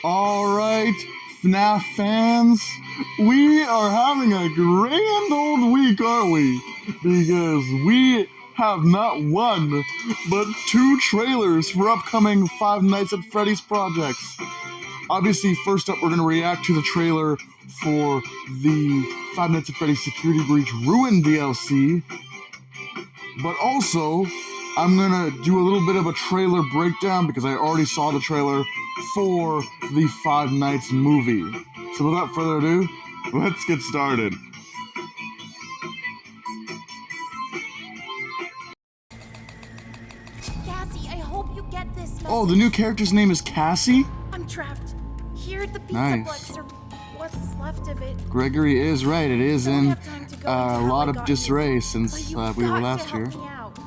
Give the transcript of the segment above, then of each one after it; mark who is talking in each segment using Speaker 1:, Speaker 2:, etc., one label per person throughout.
Speaker 1: Alright, FNAF fans, we are having a grand old week, aren't we? Because we have not one, but 2 trailers for upcoming Five Nights at Freddy's projects. Obviously, first up, we're going to react to the trailer for the Five Nights at Freddy's Security Breach Ruin DLC, but also, I'm going to do a little bit of a trailer breakdown because I already saw the trailer for the Five Nights movie. So without further ado, let's get started.
Speaker 2: Cassie, I hope you get this message.
Speaker 1: Oh, the new character's name is Cassie?
Speaker 2: I'm trapped. Here at the pizza
Speaker 1: Nice.
Speaker 2: plex, or what's left of it.
Speaker 1: Gregory is right. It is
Speaker 2: Don't
Speaker 1: in
Speaker 2: have time to go
Speaker 1: a
Speaker 2: into how
Speaker 1: lot
Speaker 2: I
Speaker 1: of
Speaker 2: got
Speaker 1: disarray
Speaker 2: here,
Speaker 1: since
Speaker 2: but you've
Speaker 1: we were
Speaker 2: got
Speaker 1: last
Speaker 2: to
Speaker 1: year.
Speaker 2: help me out.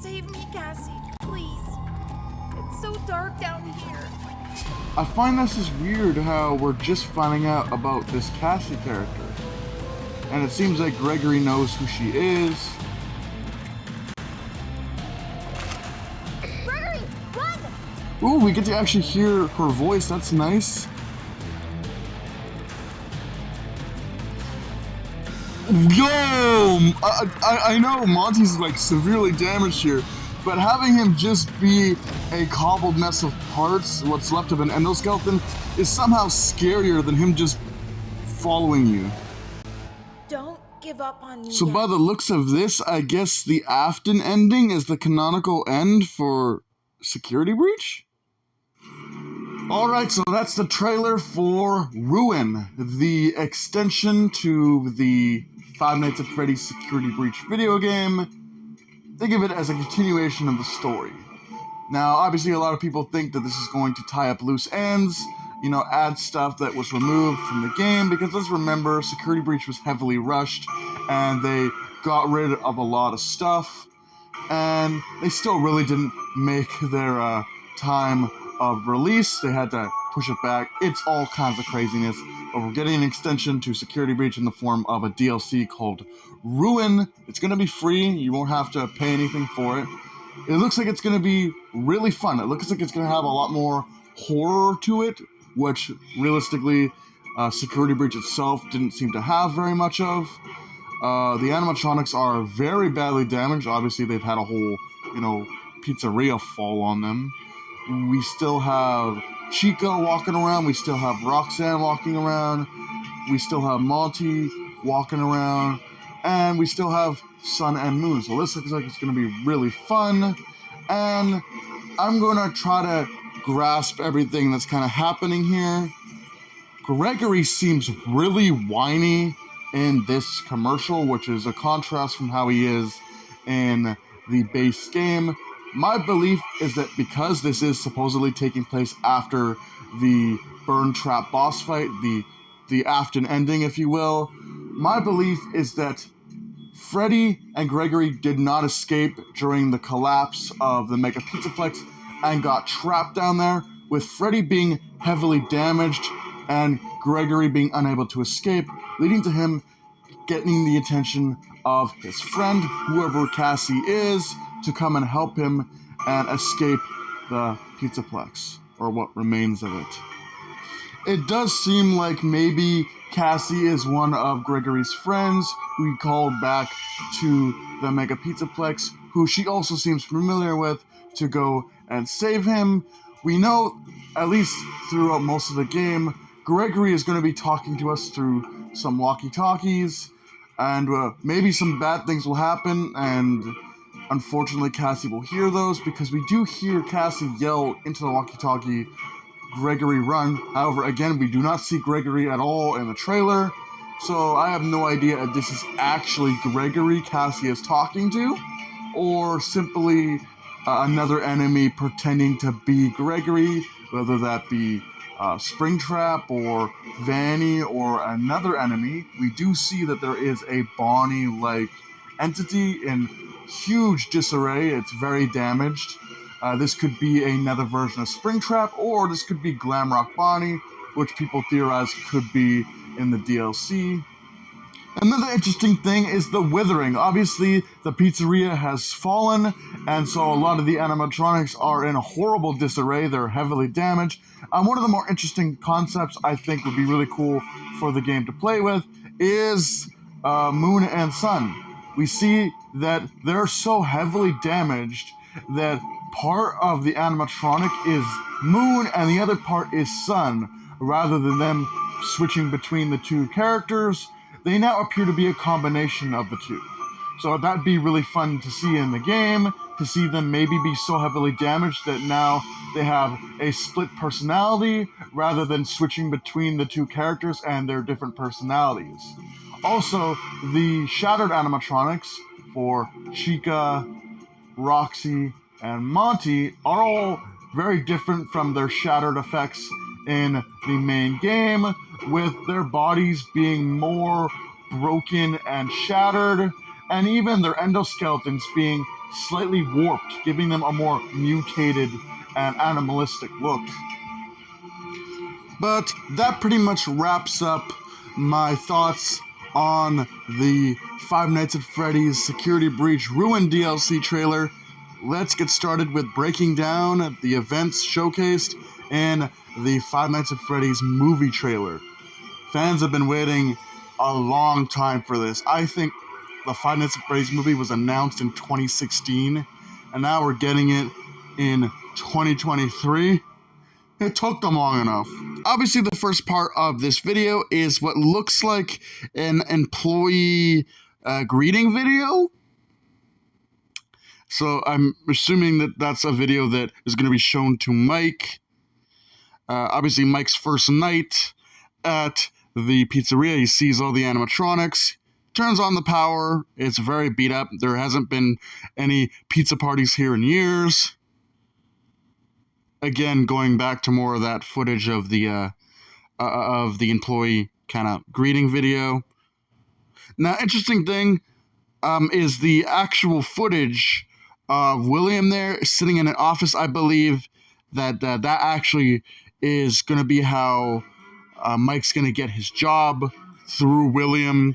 Speaker 2: Save me, Cassie, please. It's so dark down here.
Speaker 1: I find this is weird how we're just finding out about this Cassie character. And it seems like Gregory knows who she is.
Speaker 2: Gregory, run!
Speaker 1: Ooh, we get to actually hear her voice. That's nice. Yo! I know Monty's like severely damaged here, but having him just be a cobbled mess of parts, what's left of an endoskeleton, is somehow scarier than him just following you.
Speaker 2: Don't give up on me
Speaker 1: So
Speaker 2: yet.
Speaker 1: by the looks of this, I guess the Afton ending is the canonical end for Security Breach? Alright, so that's the trailer for Ruin, the extension to the Five Nights at Freddy's Security Breach video game. Think of it as a continuation of the story. Now, obviously a lot of people think that this is going to tie up loose ends, you know, add stuff that was removed from the game, because let's remember, Security Breach was heavily rushed, and they got rid of a lot of stuff, and they still really didn't make their time of release. They had to push it back. It's all kinds of craziness, but we're getting an extension to Security Breach in the form of a DLC called Ruin. It's going to be free. You won't have to pay anything for it. It looks like it's going to be really fun. It looks like it's going to have a lot more horror to it, which realistically Security Breach itself didn't seem to have very much of. The animatronics are very badly damaged. Obviously, they've had a whole, pizzeria fall on them. We still have Chico walking around. We still have Roxanne walking around. We still have Monty walking around. And we still have Sun and Moon. So this looks like it's going to be really fun. And I'm going to try to grasp everything that's kind of happening here. Gregory seems really whiny in this commercial, which is a contrast from how he is in the base game. My belief is that because this is supposedly taking place after the Burn Trap boss fight, the Afton ending, if you will, my belief is that Freddy and Gregory did not escape during the collapse of the Mega Pizzaplex and got trapped down there, with Freddy being heavily damaged and Gregory being unable to escape, leading to him getting the attention of his friend, whoever Cassie is, to come and help him and escape the Pizzaplex, or what remains of it. It does seem like maybe Cassie is one of Gregory's friends who he called back to the Mega Pizzaplex, who she also seems familiar with, to go and save him. We know, at least throughout most of the game, Gregory is going to be talking to us through some walkie-talkies, and maybe some bad things will happen, and unfortunately Cassie will hear those, because we do hear Cassie yell into the walkie-talkie, "Gregory, run." However, again, we do not see Gregory at all in the trailer, so I have no idea if this is actually Gregory Cassie is talking to, or simply another enemy pretending to be Gregory, whether that be Springtrap or Vanny or another enemy. We do see that there is a Bonnie-like entity in huge disarray. It's very damaged. This could be another version of Springtrap, or this could be Glamrock Bonnie, which people theorize could be in the DLC. Another interesting thing is the withering. Obviously, the pizzeria has fallen, and so a lot of the animatronics are in a horrible disarray. They're heavily damaged. One of the more interesting concepts I think would be really cool for the game to play with is Moon and Sun. We see that they're so heavily damaged that part of the animatronic is Moon and the other part is Sun, rather than them switching between the two characters. They now appear to be a combination of the two. So that'd be really fun to see in the game, to see them maybe be so heavily damaged that now they have a split personality rather than switching between the two characters and their different personalities. Also, the shattered animatronics for Chica, Roxy, and Monty are all very different from their shattered effects in the main game, with their bodies being more broken and shattered, and even their endoskeletons being slightly warped, giving them a more mutated and animalistic look. But that pretty much wraps up my thoughts on the Five Nights at Freddy's Security Breach Ruin DLC trailer. Let's get started with breaking down the events showcased in the Five Nights at Freddy's movie trailer. Fans have been waiting a long time for this. I think the Five Nights at Freddy's movie was announced in 2016, and now we're getting it in 2023. It took them long enough. Obviously, the first part of this video is what looks like an employee greeting video. So I'm assuming that that's a video that is going to be shown to Mike. Obviously, Mike's first night at the pizzeria, he sees all the animatronics, turns on the power. It's very beat up. There hasn't been any pizza parties here in years. Again, going back to more of that footage of the employee kind of greeting video. Now, interesting thing is the actual footage of William there sitting in an office. I believe that actually is going to be how Mike's going to get his job, through William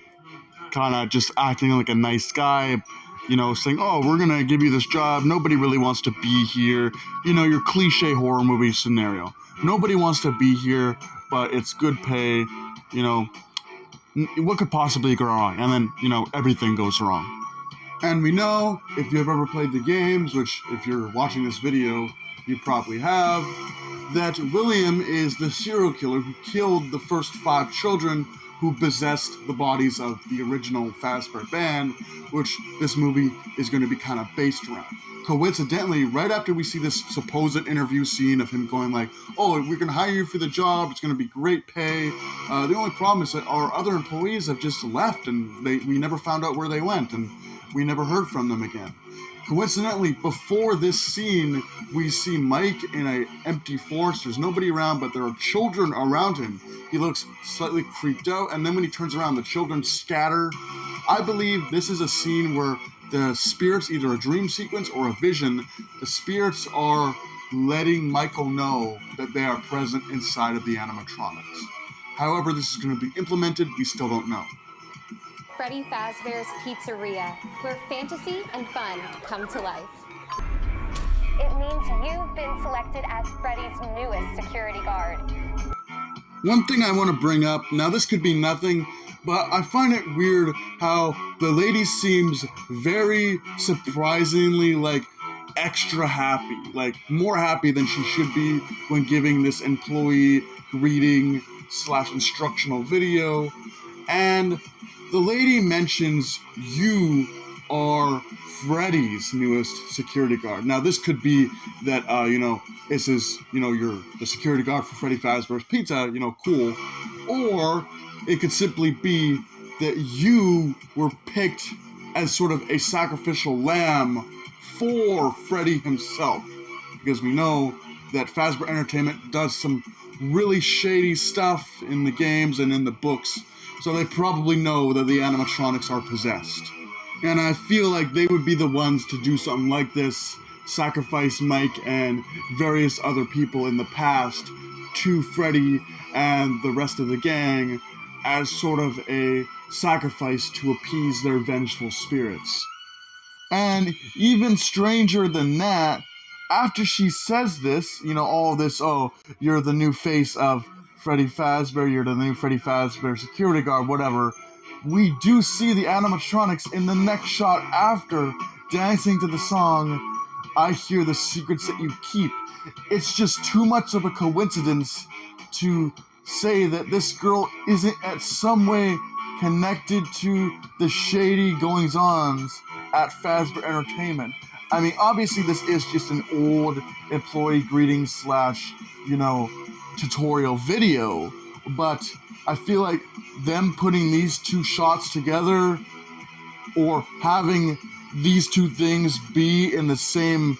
Speaker 1: kind of just acting like a nice guy, saying, oh, we're going to give you this job. Nobody really wants to be here. Your cliche horror movie scenario. Nobody wants to be here, but it's good pay. What could possibly go wrong? And then, everything goes wrong. And we know, if you've ever played the games, which if you're watching this video, you probably have, that William is the serial killer who killed the first 5 children who possessed the bodies of the original Fazbear Band, which this movie is going to be kind of based around. Coincidentally, right after we see this supposed interview scene of him going like, oh, we're going to hire you for the job, it's going to be great pay, the only problem is that our other employees have just left and we never found out where they went and we never heard from them again. Coincidentally, before this scene, we see Mike in an empty forest. There's nobody around, but there are children around him. He looks slightly creeped out, and then when he turns around, the children scatter. I believe this is a scene where the spirits, either a dream sequence or a vision, the spirits are letting Michael know that they are present inside of the animatronics. However this is going to be implemented, we still don't know.
Speaker 3: Freddy Fazbear's Pizzeria, where fantasy and fun come to life. It means you've been selected as Freddy's newest security guard.
Speaker 1: One thing I want to bring up, now this could be nothing, but I find it weird how the lady seems very surprisingly extra happy, more happy than she should be when giving this employee greeting / instructional video. And the lady mentions you are Freddy's newest security guard. Now, this could be that, this is, you're the security guard for Freddy Fazbear's Pizza, cool. Or it could simply be that you were picked as sort of a sacrificial lamb for Freddy himself. Because we know that Fazbear Entertainment does some really shady stuff in the games and in the books. So they probably know that the animatronics are possessed. And I feel like they would be the ones to do something like this, sacrifice Mike and various other people in the past to Freddy and the rest of the gang as sort of a sacrifice to appease their vengeful spirits. And even stranger than that, after she says this, all this, oh, you're the new face of Freddy Fazbear, you're the new Freddy Fazbear security guard, whatever, we do see the animatronics in the next shot after dancing to the song, I Hear the Secrets That You Keep. It's just too much of a coincidence to say that this girl isn't at some way connected to the shady goings-ons at Fazbear Entertainment. I mean, obviously this is just an old employee greeting / tutorial video, but I feel like them putting these two shots together or having these two things be in the same,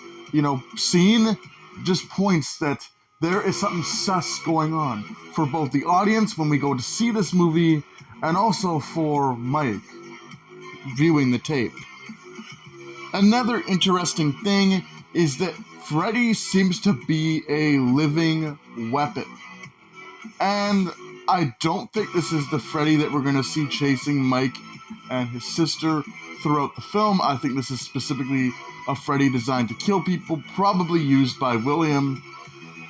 Speaker 1: scene just points that there is something sus going on for both the audience when we go to see this movie and also for Mike viewing the tape. Another interesting thing is that Freddy seems to be a living weapon. And I don't think this is the Freddy that we're going to see chasing Mike and his sister throughout the film. I think this is specifically a Freddy designed to kill people, probably used by William,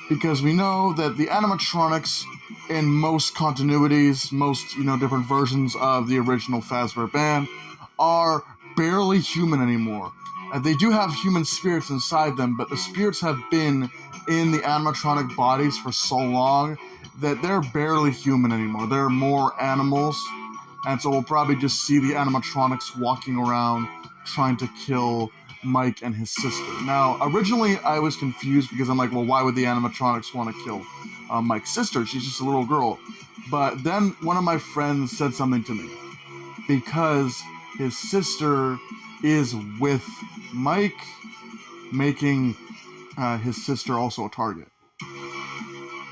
Speaker 1: because we know that the animatronics in most continuities, most, different versions of the original Fazbear Band are barely human anymore. They do have human spirits inside them, but the spirits have been in the animatronic bodies for so long that they're barely human anymore. They're more animals, and so we'll probably just see the animatronics walking around trying to kill Mike and his sister. Now, originally I was confused because I'm like, well, why would the animatronics want to kill Mike's sister? She's just a little girl. But then one of my friends said something to me. Because his sister is with Mike, making his sister also a target.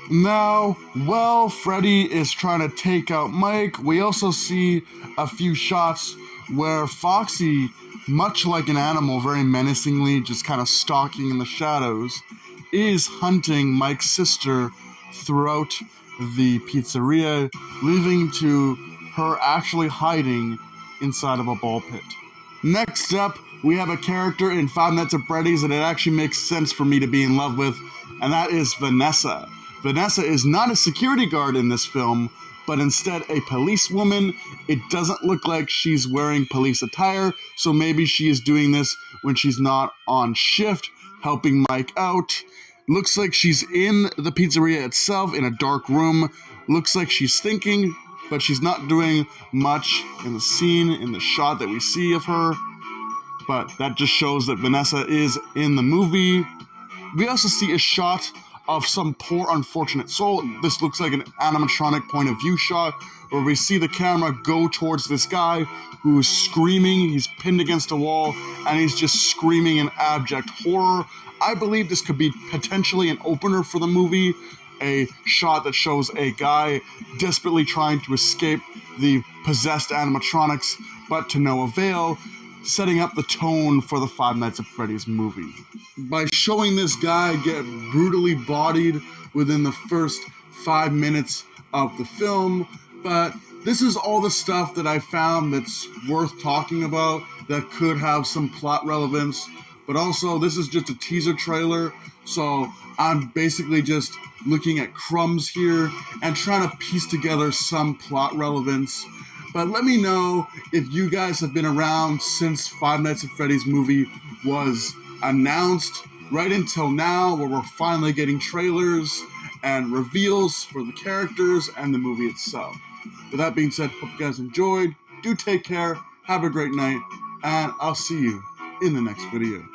Speaker 1: Now, while Freddy is trying to take out Mike, we also see a few shots where Foxy, much like an animal, very menacingly, just kind of stalking in the shadows, is hunting Mike's sister throughout the pizzeria, leading to her actually hiding inside of a ball pit. Next up, we have a character in Five Nights at Freddy's that it actually makes sense for me to be in love with, and that is Vanessa. Vanessa is not a security guard in this film, but instead a policewoman. It doesn't look like she's wearing police attire, so maybe she is doing this when she's not on shift, helping Mike out. Looks like she's in the pizzeria itself, in a dark room. Looks like she's thinking, but she's not doing much in the scene, in the shot that we see of her. But that just shows that Vanessa is in the movie. We also see a shot of some poor unfortunate soul. This looks like an animatronic point of view shot where we see the camera go towards this guy who's screaming. He's pinned against a wall and he's just screaming in abject horror. I believe this could be potentially an opener for the movie, a shot that shows a guy desperately trying to escape the possessed animatronics, but to no avail, setting up the tone for the Five Nights at Freddy's movie. By showing this guy get brutally bodied within the first 5 minutes of the film, but this is all the stuff that I found that's worth talking about, that could have some plot relevance, but also this is just a teaser trailer, so I'm basically just looking at crumbs here and trying to piece together some plot relevance. But let me know if you guys have been around since Five Nights at Freddy's movie was announced right until now, where we're finally getting trailers and reveals for the characters and the movie itself. With that being said, hope you guys enjoyed. Do take care, have a great night, and I'll see you in the next video.